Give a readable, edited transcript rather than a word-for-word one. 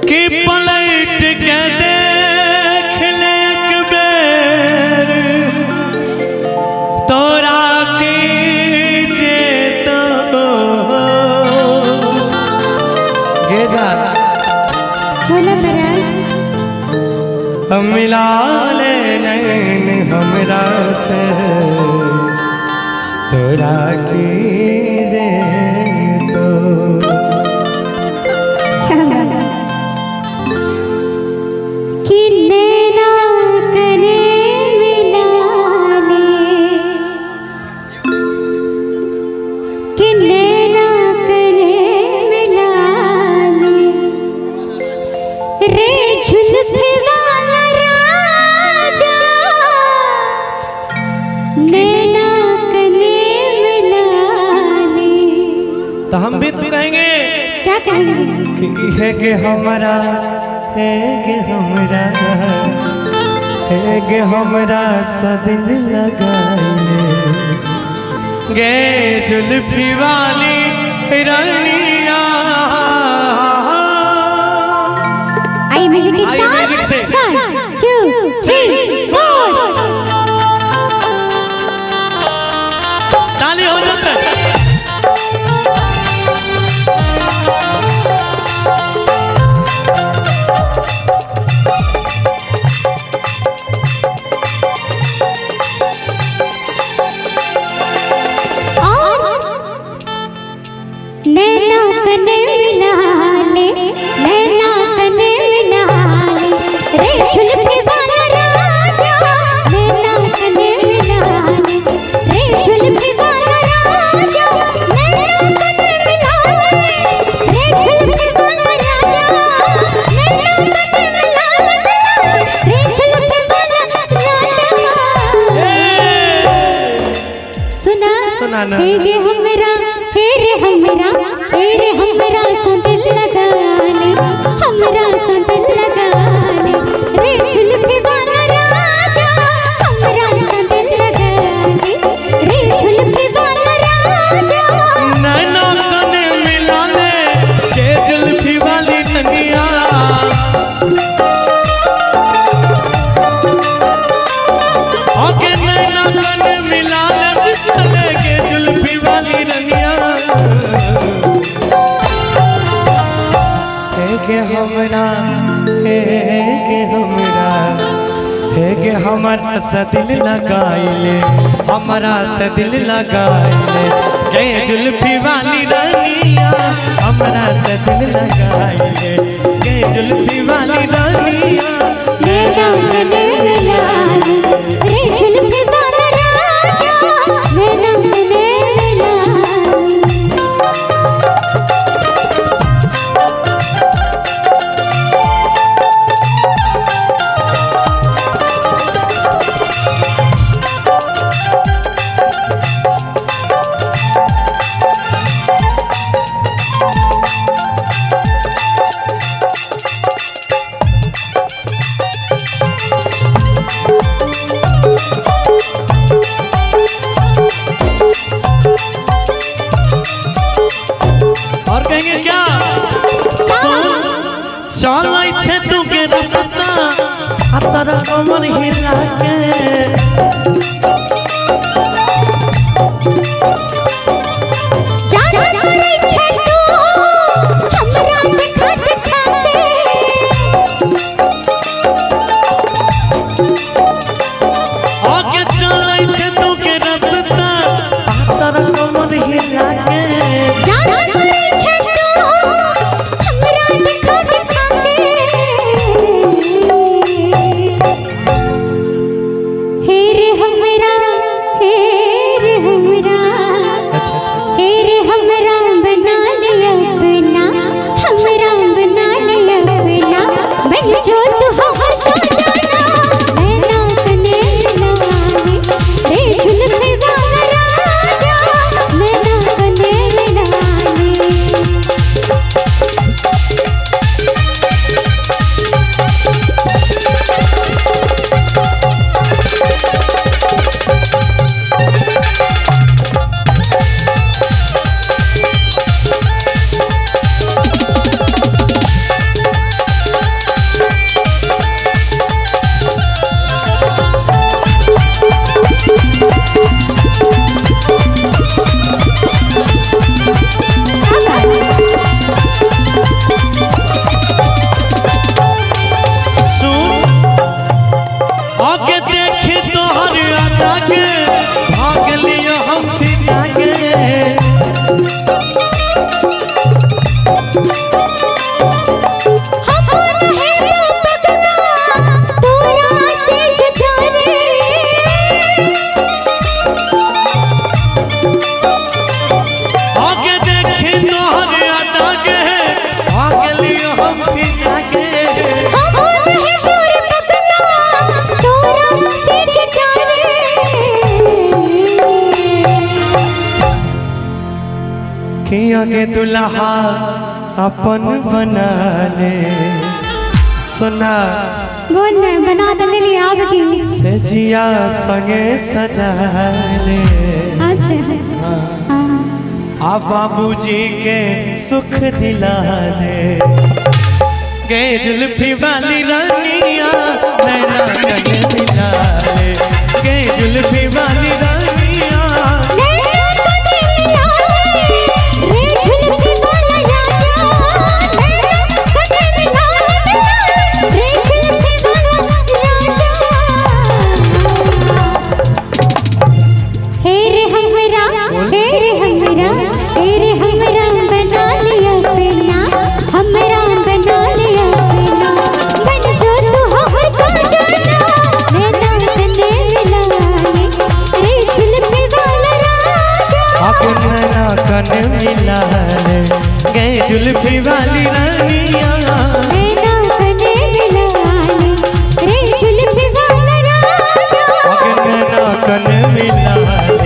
कि पलट के देख ले एक बेर तोरा कीजे तो हम मिला ले नैन हमरा से तोरा कीजे तो कि नैना करे मिला ले, कि नैना करे मिला ले रे झुलफे वाला राजा, नैना करे मिला ले। तो हम भी तो कहेंगे, क्या कहेंगे? कि है कि हमारा है कि हमारा है कि हमारा सा दिल लगाए गे जुल्फी वाली रानिया। आइए म्यूजिक के आइए म्यूजिक से। साथ 1 2 3 4 ताली हो जाए। नैना कने मिला ले, नैना कने मिला ले रे झुलफे वाला राजा, नैना कने मिला ले रे झुलफे वाला राजा, नैना कने मिला ले रे झुलफे वाला राजा, नैना कने मिला ले रे झुलफे वाला राजा। सुना ना। हे गे हमरा, हे रे हमरा, हे रे हमरा सा दिल लगा ले, हमरा सा दिल लगा ले रे झुलफे वाला राजा, हमरा सा दिल लगा ले रे झुलफे वाला राजा। नैना कने मिला ले के जुल्फी वाली ननिया, ओके नैना कने मिला ले के जुल्फी वाली ननिया। है के हमरा, है के हमरा, है के हमारा सा दिल लगाइले, हमारा सा दिल लगाइले के जुल्फी वाली रानिया, हमारा सा दिल लगाइले के जुल्फी वाली रानिया। नैना कने मिला ले रे झुलफे वाला राजा, नैना कने मिला ले। और कहेंगे क्या? चल छे तू के रास्ता आ तारा कमर हिला के, जाना करे छे तू हमरा देखा देखा के, आगे चल छे तू के रास्ता आ तारा कमर हिला के। जाना करे छे तू हमरा देखा देखा के, हे रे हमरा, के दुल्हा अपन बना ले। सुना बोल बना तो ले लिया आपकी से जिया संगे सजा ले। अच्छा हाँ आ बाबूजी के सुख दिला दे। गए जुल्फी वाली रानिया नैना कने मिला ले। गए जुल्फी वाली रानिया नैना कने मिला ले। रे झुलफी वाला राजा नैना कने मिला ले। रे झुलफी वाला राजा हे रे हमरा बना लिया अपना हमरा बना लिया अपना। बन जो तू हमर सजना नैना कने मिला ले। रे झुलफी वाला राजा अपन नैना कने मिला ले। गए जुल्फी वाली रानिया नैना कने मिला ले। रे झुलफी वाला राजा अपन नैना कने मिला ले।